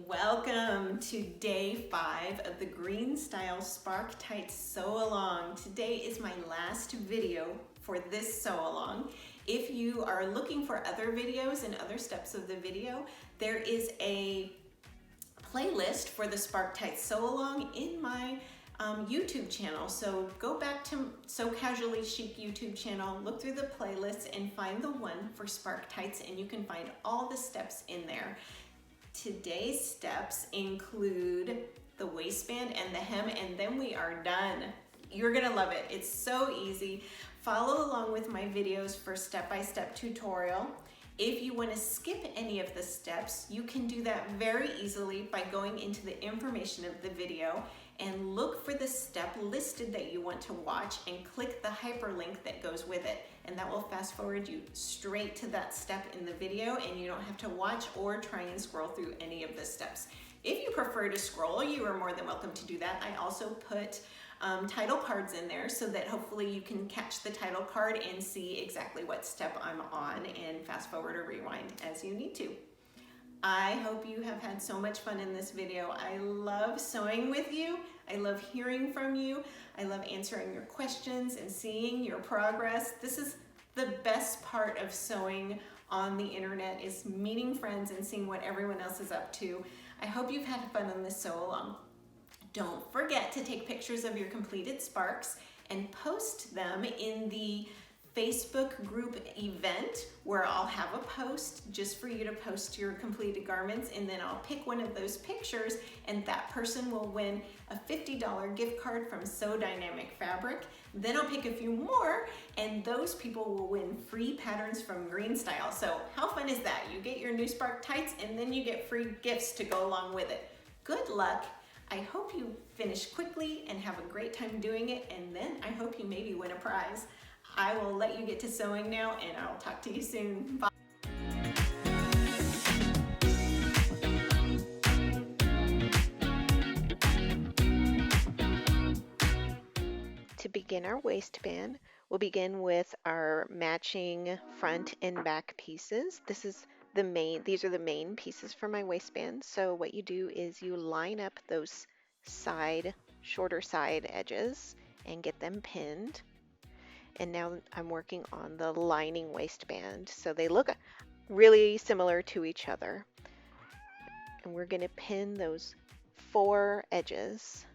Welcome to day 5 of the Greenstyle Spark Tight Sew Along. Today is my last video for this sew along. If you are looking for other videos and other steps of the video, there is a playlist for the Spark Tight Sew Along in my YouTube channel. So go back to Sew Casually Chic YouTube channel, look through the playlists and find the one for Spark Tights, and you can find all the steps in there. Today's steps include the waistband and the hem, and then we are done. You're gonna love it. It's so easy. Follow along with my videos for step-by-step tutorial. If you want to skip any of the steps, you can do that very easily by going into the information of the video and look for the step listed that you want to watch and click the hyperlink that goes with it. And that will fast forward you straight to that step in the video, and you don't have to watch or try and scroll through any of the steps. If you prefer to scroll, you are more than welcome to do that. I also put title cards in there so that hopefully you can catch the title card and see exactly what step I'm on and fast forward or rewind as you need to. I hope you have had so much fun in this video. I love sewing with you. I love hearing from you. I love answering your questions and seeing your progress. This is the best part of sewing on the internet, is meeting friends and seeing what everyone else is up to. I hope you've had fun on this sew along. Don't forget to take pictures of your completed sparks and post them in the Facebook group event, where I'll have a post just for you to post your completed garments, and then I'll pick one of those pictures and that person will win a $50 gift card from Sew Dynamic Fabric. Then I'll pick a few more and those people will win free patterns from Greenstyle. So how fun is that? You get your new Spark Tights and then you get free gifts to go along with it. Good luck. I hope you finish quickly and have a great time doing it, and then I hope you maybe win a prize. I will let you get to sewing now, and I'll talk to you soon. Bye. To begin our waistband, we'll begin with our matching front and back pieces. These are the main pieces for my waistband. So what you do is you line up those shorter side edges and get them pinned. And now I'm working on the lining waistband. So they look really similar to each other. And we're going to pin those 4 edges.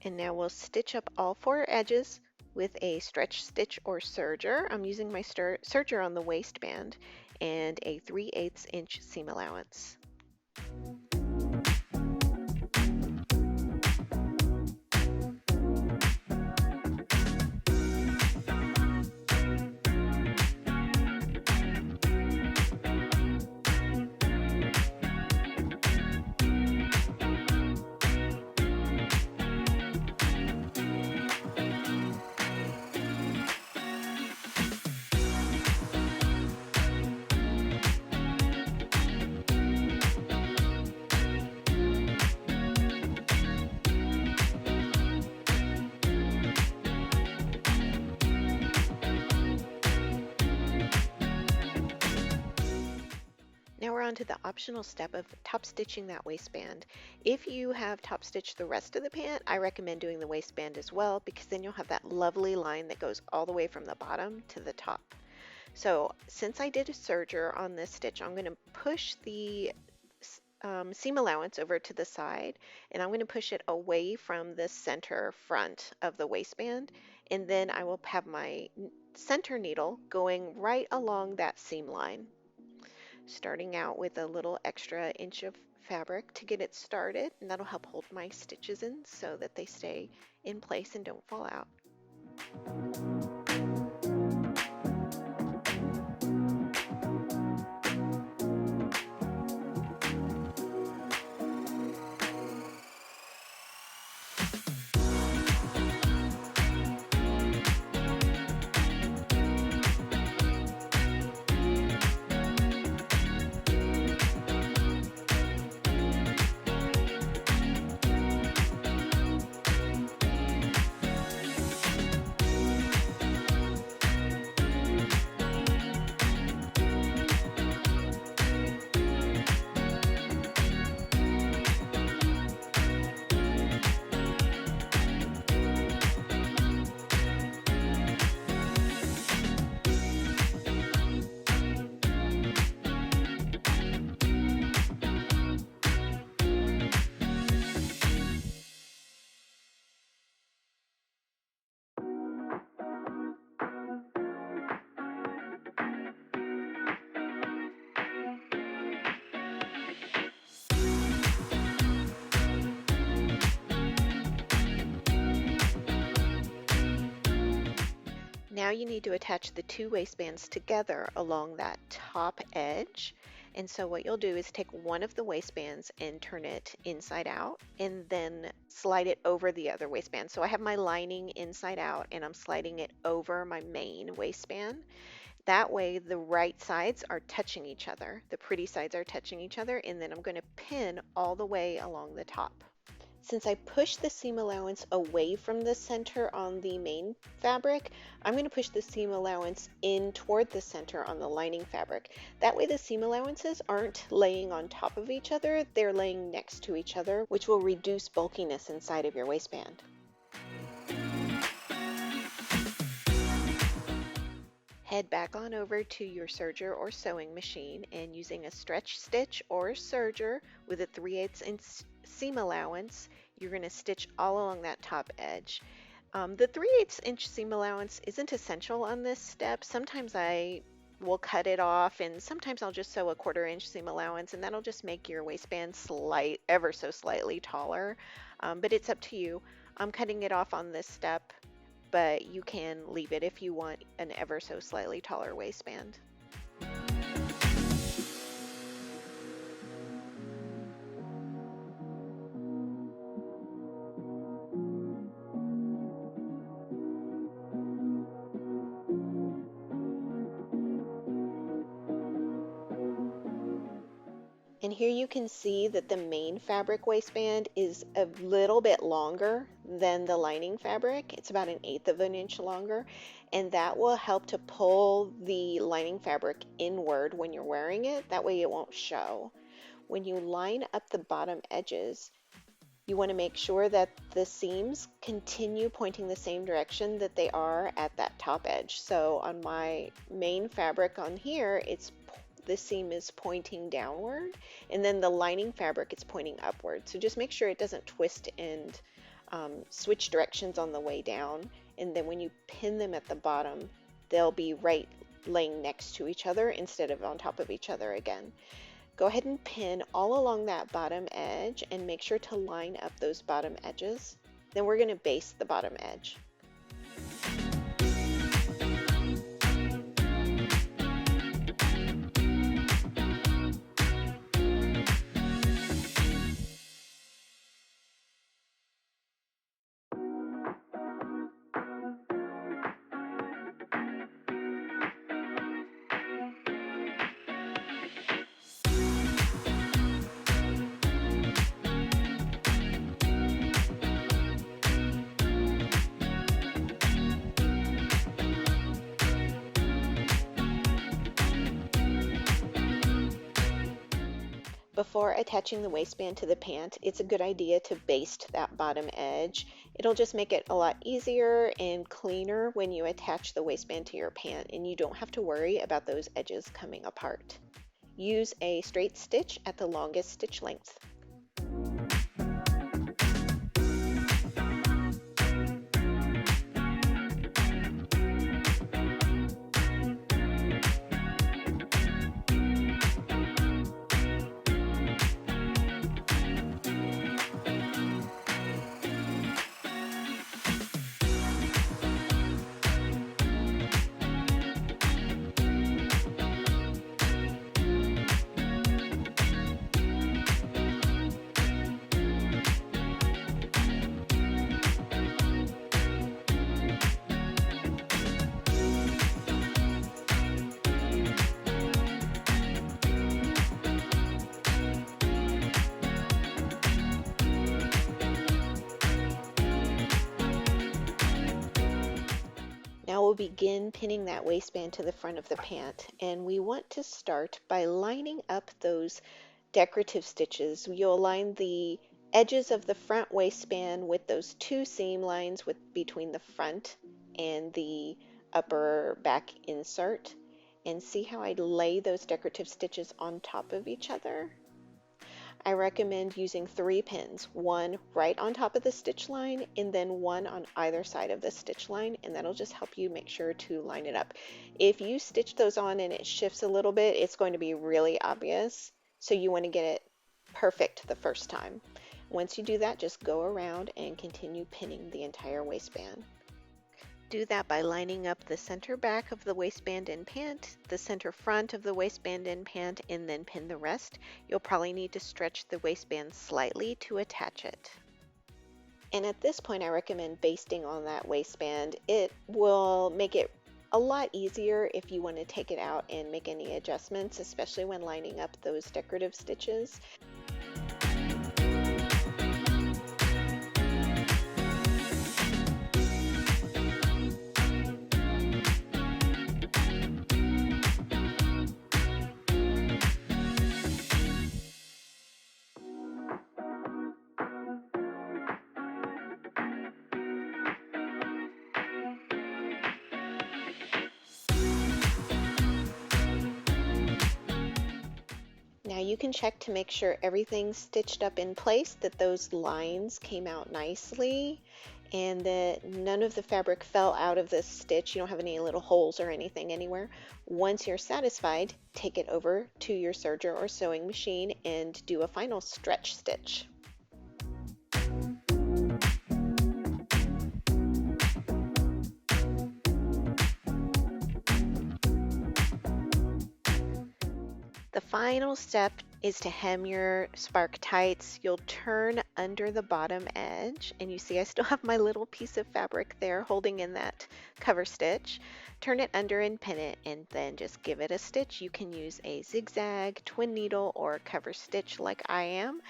And now we'll stitch up all 4 edges with a stretch stitch or serger. I'm using my serger on the waistband and a 3/8 inch seam allowance. Now we're on to the optional step of top stitching that waistband. If you have top stitched the rest of the pant, I recommend doing the waistband as well, because then you'll have that lovely line that goes all the way from the bottom to the top. So since I did a serger on this stitch, I'm going to push the seam allowance over to the side, and I'm going to push it away from the center front of the waistband, and then I will have my center needle going right along that seam line, starting out with a little extra inch of fabric to get it started, and that'll help hold my stitches in so that they stay in place and don't fall out. Now you need to attach the two waistbands together along that top edge. And so what you'll do is take one of the waistbands and turn it inside out and then slide it over the other waistband. So I have my lining inside out and I'm sliding it over my main waistband. That way the right sides are touching each other. The pretty sides are touching each other, and then I'm going to pin all the way along the top. Since I pushed the seam allowance away from the center on the main fabric, I'm going to push the seam allowance in toward the center on the lining fabric. That way the seam allowances aren't laying on top of each other, they're laying next to each other, which will reduce bulkiness inside of your waistband. Head back on over to your serger or sewing machine, and using a stretch stitch or serger with a 3/8 inch seam allowance, you're going to stitch all along that top edge. The 3/8 inch seam allowance isn't essential on this step. Sometimes I will cut it off, and sometimes I'll just sew a 1/4 inch seam allowance, and that'll just make your waistband ever so slightly taller. But it's up to you. I'm cutting it off on this step, but you can leave it if you want an ever so slightly taller waistband. And here you can see that the main fabric waistband is a little bit longer than the lining fabric. It's about 1/8 of an inch longer, and that will help to pull the lining fabric inward when you're wearing it. That way it won't show. When you line up the bottom edges, you want to make sure that the seams continue pointing the same direction that they are at that top edge. So on my main fabric on here, the seam is pointing downward, and then the lining fabric is pointing upward. So just make sure it doesn't twist and switch directions on the way down. And then when you pin them at the bottom, they'll be right laying next to each other instead of on top of each other again. Go ahead and pin all along that bottom edge and make sure to line up those bottom edges. Then we're going to baste the bottom edge. Before attaching the waistband to the pant, it's a good idea to baste that bottom edge. It'll just make it a lot easier and cleaner when you attach the waistband to your pant, and you don't have to worry about those edges coming apart. Use a straight stitch at the longest stitch length. Now we'll begin pinning that waistband to the front of the pant, and we want to start by lining up those decorative stitches. You'll line the edges of the front waistband with those two seam lines between the front and the upper back insert, and see how I lay those decorative stitches on top of each other. I recommend using 3 pins, one right on top of the stitch line and then one on either side of the stitch line, and that'll just help you make sure to line it up. If you stitch those on and it shifts a little bit, it's going to be really obvious, so you want to get it perfect the first time. Once you do that, just go around and continue pinning the entire waistband. Do that by lining up the center back of the waistband and pant, the center front of the waistband and pant, and then pin the rest. You'll probably need to stretch the waistband slightly to attach it. And at this point, I recommend basting on that waistband. It will make it a lot easier if you want to take it out and make any adjustments, especially when lining up those decorative stitches. Now you can check to make sure everything's stitched up in place, that those lines came out nicely, and that none of the fabric fell out of the stitch. You don't have any little holes or anything anywhere. Once you're satisfied, take it over to your serger or sewing machine and do a final stretch stitch. The final step is to hem your spark tights. You'll turn under the bottom edge, and you see I still have my little piece of fabric there holding in that cover stitch. Turn it under and pin it, and then just give it a stitch. You can use a zigzag, twin needle, or cover stitch like I am.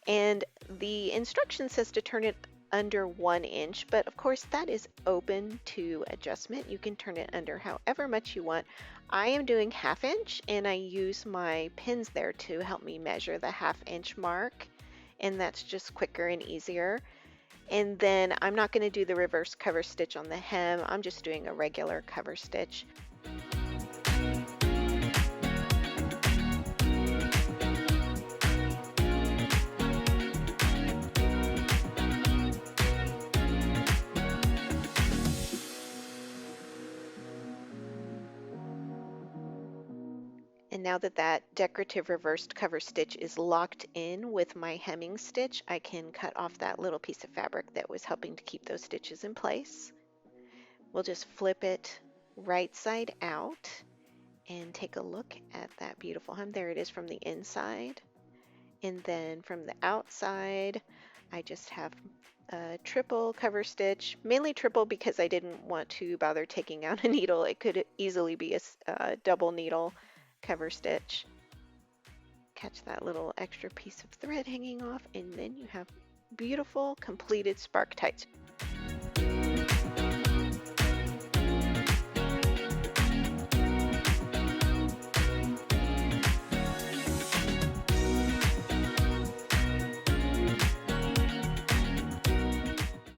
And the instruction says to turn it under 1 inch, but of course that is open to adjustment. You can turn it under however much you want. I am doing 1/2 inch, and I use my pins there to help me measure the 1/2 inch mark, and that's just quicker and easier. And then I'm not going to do the reverse cover stitch on the hem. I'm just doing a regular cover stitch. And now that that decorative reversed cover stitch is locked in with my hemming stitch, I can cut off that little piece of fabric that was helping to keep those stitches in place. We'll just flip it right side out and take a look at that beautiful hem. There it is from the inside. And then from the outside, I just have a triple cover stitch, mainly triple because I didn't want to bother taking out a needle. It could easily be a double needle cover stitch. Catch that little extra piece of thread hanging off, and then you have beautiful completed spark tights.